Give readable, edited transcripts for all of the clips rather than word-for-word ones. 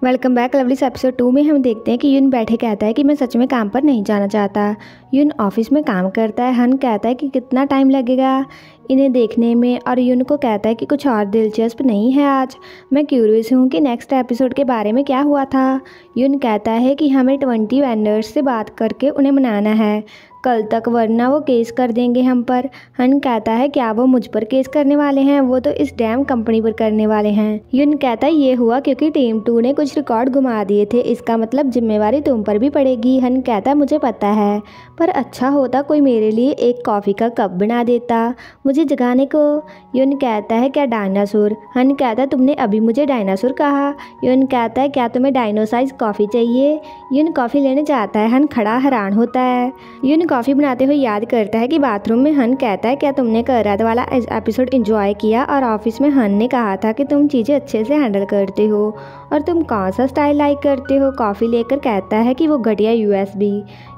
Welcome back लवलीस। Episode 2 में हम देखते हैं कि यून बैठे कहता है कि मैं सच में काम पर नहीं जाना चाहता। यून ऑफिस में काम करता है। हन कहता है कि कितना टाइम लगेगा इन्हें देखने में, और यून को कहता है कि कुछ और दिलचस्प नहीं है आज। मैं क्यूरियस हूँ कि नेक्स्ट एपिसोड के बारे में क्या हुआ था। यून कहता है कि हमें 20 वेंडर्स से बात करके उन्हें मनाना है कल तक, वरना वो केस कर देंगे हम पर। हन कहता है क्या वो मुझ पर केस करने वाले हैं, वो तो इस डैम कंपनी पर करने वाले हैं। यून कहता है ये हुआ क्योंकि टीम 2 ने कुछ रिकॉर्ड घुमा दिए थे, इसका मतलब जिम्मेवारी तुम पर भी पड़ेगी। हन कहता है मुझे पता है, पर अच्छा होता कोई मेरे लिए एक कॉफ़ी का कप बना देता मुझे जगाने को। यून कहता है क्या डायनासोर। हन कहता है तुमने अभी मुझे डायनासोर कहा। यून कहता है क्या तुम्हें डायनोसाइज कॉफ़ी चाहिए। यून कॉफ़ी लेने जाता है। हन खड़ा हैरान होता है। यून कॉफ़ी बनाते हुए याद करता है कि बाथरूम में हन कहता है क्या तुमने कल रात वाला एपिसोड एंजॉय किया, और ऑफिस में हन ने कहा था कि तुम चीज़ें अच्छे से हैंडल करते हो और तुम कौन सा स्टाइल लाइक करते हो। कॉफ़ी लेकर कहता है कि वो घटिया USB।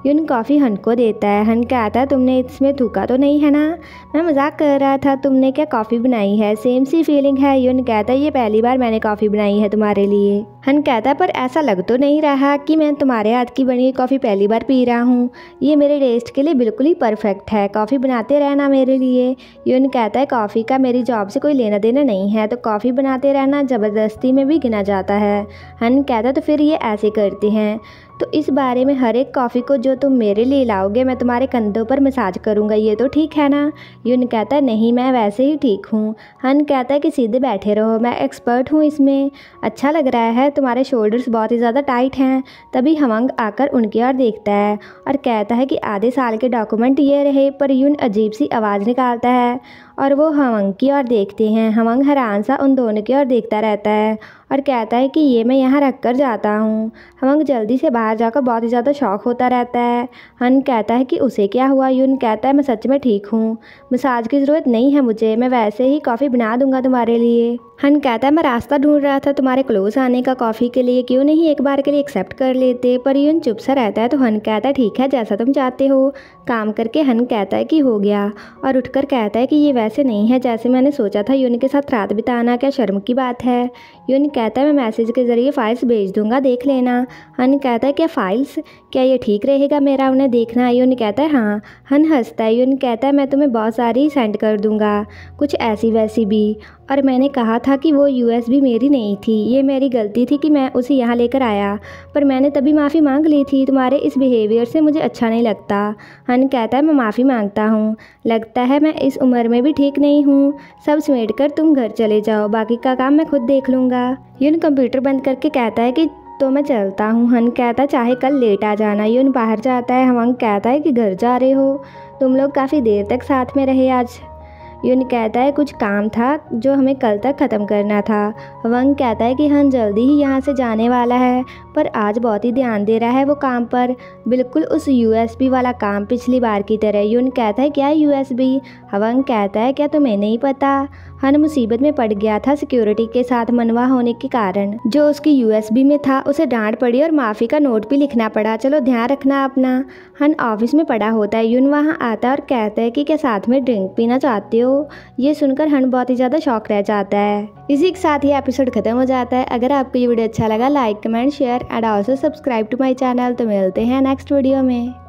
यून कॉफ़ी हन को देता है। हन कहता है तुमने इसमें थूका तो नहीं है ना, मैं मजाक कर रहा था। तुमने क्या कॉफ़ी बनाई है, सेम सी फीलिंग है। यून कहता है ये पहली बार मैंने कॉफ़ी बनाई है तुम्हारे लिए। हन कहता है पर ऐसा लग तो नहीं रहा कि मैं तुम्हारे हाथ की बनी कॉफ़ी पहली बार पी रहा हूँ, ये मेरे टेस्ट के लिए बिल्कुल ही परफेक्ट है। कॉफ़ी बनाते रहना मेरे लिए। यून कहता है कॉफ़ी का मेरी जॉब से कोई लेना देना नहीं है, तो कॉफ़ी बनाते रहना ज़बरदस्ती में भी गिना जाता है। हन कहता है तो फिर ये ऐसे करते हैं, तो इस बारे में हर एक कॉफ़ी को जो तुम मेरे लिए लाओगे मैं तुम्हारे कंधों पर मसाज करूँगा, ये तो ठीक है ना। यून कहता है नहीं, मैं वैसे ही ठीक हूँ। हन कहता है कि सीधे बैठे रहो, मैं एक्सपर्ट हूँ इसमें। अच्छा लग रहा है, तुम्हारे शोल्डर्स बहुत ही ज़्यादा टाइट हैं। तभी हवंग आकर उनकी ओर देखता है और कहता है कि आधे साल के डॉक्यूमेंट ये रहे। पर यून अजीब सी आवाज़ निकालता है और वो हवंग की ओर देखते हैं। हवंग हैरान सा उन दोनों की ओर देखता रहता है और कहता है कि ये मैं यहाँ रख कर जाता हूँ। हवंग जल्दी से बाहर जाकर बहुत ही ज़्यादा शॉक होता रहता है। हन कहता है कि उसे क्या हुआ। यून कहता है मैं सच में ठीक हूँ, मसाज की ज़रूरत नहीं है मुझे, मैं वैसे ही कॉफ़ी बना दूंगा तुम्हारे लिए। हन कहता है मैं रास्ता ढूंढ रहा था तुम्हारे क्लोज आने का कॉफ़ी के लिए, क्यों नहीं एक बार के लिए एक्सेप्ट कर लेते। पर यून चुप सा रहता है। तो हन कहता है ठीक है, जैसा तुम चाहते हो। काम करके हन कहता है कि हो गया, और उठकर कहता है कि ये वैसे नहीं है जैसे मैंने सोचा था। यून के साथ रात बिताना क्या शर्म की बात है। यून कहता है मैं मैसेज के ज़रिए फ़ाइल्स भेज दूंगा, देख लेना। हन कहता है क्या फ़ाइल्स, क्या ये ठीक रहेगा मेरा उन्हें देखना। यून कहता है हाँ। हन हंसता है। यून कहता है मैं तुम्हें बहुत सारी सेंड कर दूंगा, कुछ ऐसी वैसी भी। और मैंने कहा था कि वो USB मेरी नहीं थी, ये मेरी गलती थी कि मैं उसे यहाँ लेकर आया, पर मैंने तभी माफ़ी मांग ली थी। तुम्हारे इस बिहेवियर से मुझे अच्छा नहीं लगता। हन कहता है मैं माफ़ी मांगता हूँ, लगता है मैं इस उम्र में भी ठीक नहीं हूँ। सब समेट कर तुम घर चले जाओ, बाकी का काम मैं खुद देख लूँगा। यून कंप्यूटर बंद करके कहता है कि तो मैं चलता हूँ। हन कहता है चाहे कल लेट आ जाना। यून बाहर जाता है। हवंग कहता है कि घर जा रहे हो, तुम लोग काफ़ी देर तक साथ में रहे आज। यून कहता है कुछ काम था जो हमें कल तक ख़त्म करना था। हवंग कहता है कि हन जल्दी ही यहाँ से जाने वाला है, पर आज बहुत ही ध्यान दे रहा है वो काम पर, बिल्कुल उस USB वाला काम पिछली बार की तरह। यून कहता है क्या USB। हवंग कहता है क्या तुम्हें नहीं पता, हन मुसीबत में पड़ गया था सिक्योरिटी के साथ मनवा होने के कारण। जो उसकी USB में था उसे डांट पड़ी और माफ़ी का नोट भी लिखना पड़ा, चलो ध्यान रखना अपना। हन ऑफिस में पड़ा होता है। यून वहाँ आता है और कहता है कि क्या साथ में ड्रिंक पीना चाहते हो। ये सुनकर हन बहुत ही ज़्यादा शॉक रह जाता है। इसी के साथ ही एपिसोड खत्म हो जाता है। अगर आपको ये वीडियो अच्छा लगा like comment share and also subscribe to my channel. तो मिलते हैं नेक्स्ट वीडियो में।